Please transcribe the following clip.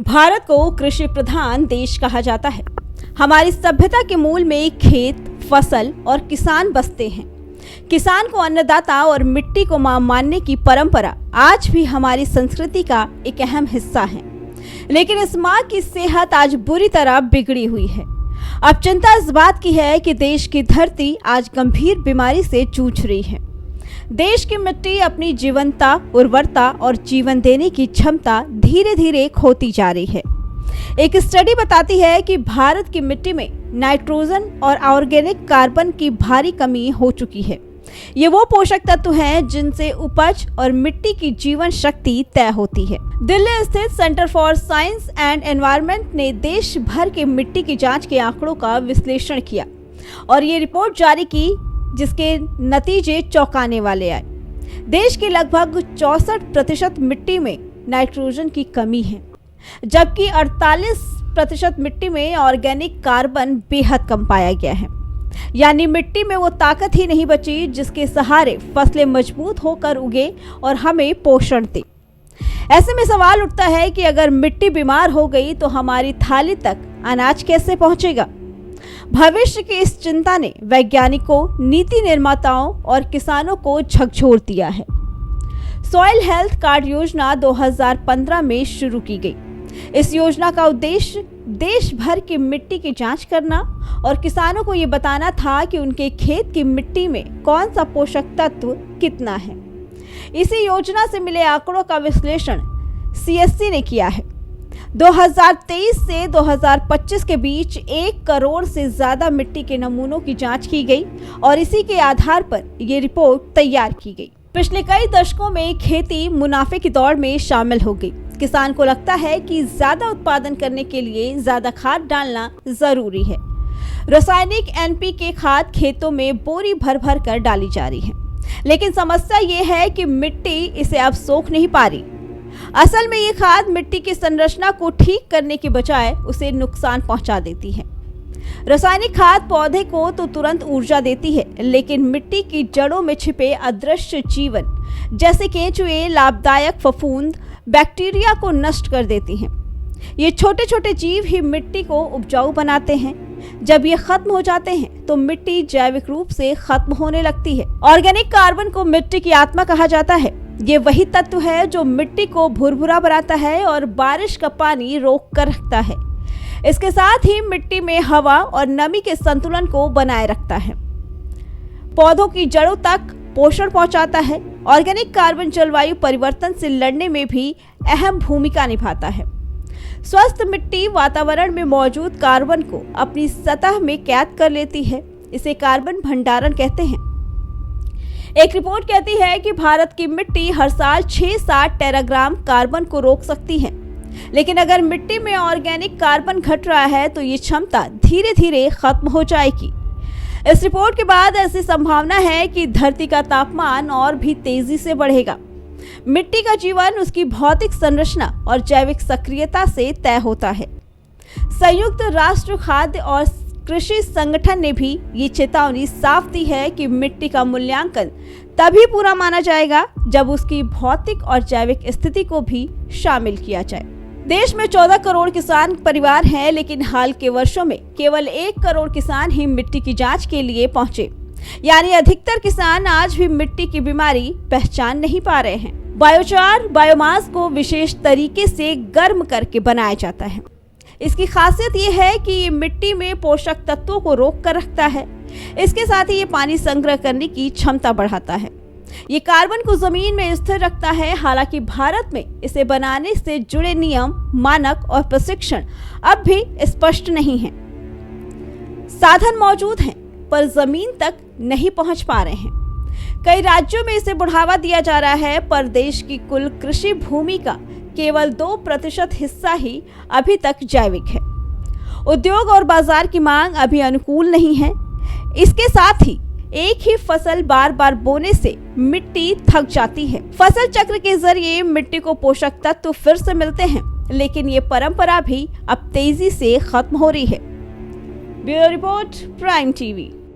भारत को कृषि प्रधान देश कहा जाता है। हमारी सभ्यता के मूल में खेत, फसल और किसान बसते हैं। किसान को अन्नदाता और मिट्टी को मां मानने की परंपरा आज भी हमारी संस्कृति का एक अहम हिस्सा है। लेकिन इस मां की सेहत आज बुरी तरह बिगड़ी हुई है। अब चिंता इस बात की है कि देश की धरती आज गंभीर बीमारी से जूझ रही है। देश की मिट्टी अपनी जीवंतता, उर्वरता और जीवन देने की क्षमता धीरे धीरे खोती जा रही है। एक स्टडी बताती है कि भारत की मिट्टी में नाइट्रोजन और ऑर्गेनिक कार्बन की भारी कमी हो चुकी है। ये वो पोषक तत्व हैं जिनसे उपज और मिट्टी की जीवन शक्ति तय होती है। दिल्ली स्थित centre for science and environment ने देश भर के मिट्टी की जांच के आंकड़ों का विश्लेषण किया और ये रिपोर्ट जारी की, जिसके नतीजे चौंकाने वाले आए। देश की लगभग 64% मिट्टी में नाइट्रोजन की कमी है, जबकि 48% मिट्टी में ऑर्गेनिक कार्बन बेहद कम पाया गया है। यानी मिट्टी में वो ताकत ही नहीं बची जिसके सहारे फसलें मजबूत होकर उगे और हमें पोषण दे। ऐसे में सवाल उठता है कि अगर मिट्टी बीमार हो गई तो हमारी थाली तक अनाज कैसे पहुंचेगा? भविष्य की इस चिंता ने वैज्ञानिकों, नीति निर्माताओं और किसानों को झकझोर दिया है। सॉइल हेल्थ कार्ड योजना 2015 में शुरू की गई। इस योजना का उद्देश्य देश भर की मिट्टी की जांच करना और किसानों को ये बताना था कि उनके खेत की मिट्टी में कौन सा पोषक तत्व कितना है। इसी योजना से मिले आंकड़ों का विश्लेषण CSC ने किया है। 2023 से 2025 के बीच 1 करोड़ से ज्यादा मिट्टी के नमूनों की जांच की गई और इसी के आधार पर ये रिपोर्ट तैयार की गई। पिछले कई दशकों में खेती मुनाफे की दौड़ में शामिल हो गई। किसान को लगता है कि ज्यादा उत्पादन करने के लिए ज्यादा खाद डालना जरूरी है। रासायनिक NPK खाद खेतों में बोरी भर भर कर डाली जा रही है, लेकिन समस्या ये है कि मिट्टी इसे अब सोख नहीं पा रही। असल में ये खाद मिट्टी की संरचना को ठीक करने के बजाय उसे नुकसान पहुंचा देती है। रासायनिक खाद पौधे को तो तुरंत ऊर्जा देती है, लेकिन मिट्टी की जड़ों में छिपे अदृश्य जीवन जैसे केंचुए, लाभदायक फफूंद, बैक्टीरिया को नष्ट कर देती हैं। ये छोटे छोटे जीव ही मिट्टी को उपजाऊ बनाते हैं। जब ये खत्म हो जाते हैं तो मिट्टी जैविक रूप से खत्म होने लगती है। ऑर्गेनिक कार्बन को मिट्टी की आत्मा कहा जाता है। ये वही तत्व है जो मिट्टी को भुरभुरा बनाता है और बारिश का पानी रोक कर रखता है। इसके साथ ही मिट्टी में हवा और नमी के संतुलन को बनाए रखता है। पौधों की जड़ों तक पोषण पहुंचाता है। ऑर्गेनिक कार्बन जलवायु परिवर्तन से लड़ने में भी अहम भूमिका निभाता है। स्वस्थ मिट्टी वातावरण में मौजूद कार्बन को अपनी सतह में कैद कर लेती है। इसे कार्बन भंडारण कहते हैं। एक रिपोर्ट कहती है कि भारत की मिट्टी हर साल 6-7 टेराग्राम कार्बन को रोक सकती है, लेकिन अगर मिट्टी में ऑर्गेनिक कार्बन घट रहा है तो ये क्षमता धीरे धीरे खत्म हो जाएगी। इस रिपोर्ट के बाद ऐसी संभावना है कि धरती का तापमान और भी तेजी से बढ़ेगा। मिट्टी का जीवन उसकी भौतिक संरचना और जैविक सक्रियता से तय होता है। संयुक्त राष्ट्र खाद्य और कृषि संगठन ने भी ये चेतावनी साफ दी है कि मिट्टी का मूल्यांकन तभी पूरा माना जाएगा जब उसकी भौतिक और जैविक स्थिति को भी शामिल किया जाए। देश में 14 करोड़ किसान परिवार हैं, लेकिन हाल के वर्षों में केवल 1 करोड़ किसान ही मिट्टी की जांच के लिए पहुंचे। यानी अधिकतर किसान आज भी मिट्टी की बीमारी पहचान नहीं पा रहे हैं। बायोचार बायोमास को विशेष तरीके से गर्म करके बनाया जाता है। इसकी खासियत ये है कि ये मिट्टी में पोषक तत्वों को रोक कर रखता है। इसके साथ ही ये पानी संग्रह करने की क्षमता बढ़ाता है। ये कार्बन को जमीन में स्थिर रखता है। हालांकि भारत में इसे बनाने से जुड़े नियम, मानक और प्रशिक्षण अब भी स्पष्ट नहीं हैं। साधन मौजूद हैं, पर जमीन तक नहीं पहुंच पा रहे हैं। कई राज्यों में इसे बढ़ावा दिया जा रहा है, पर देश की कुल कृषि भूमि का केवल 2% हिस्सा ही अभी तक जैविक है। उद्योग और बाजार की मांग अभी अनुकूल नहीं है। इसके साथ ही एक ही फसल बार बार बोने से मिट्टी थक जाती है। फसल चक्र के जरिए मिट्टी को पोषक तत्व फिर से मिलते हैं, लेकिन ये परंपरा भी अब तेजी से खत्म हो रही है। Bureau report, prime TV.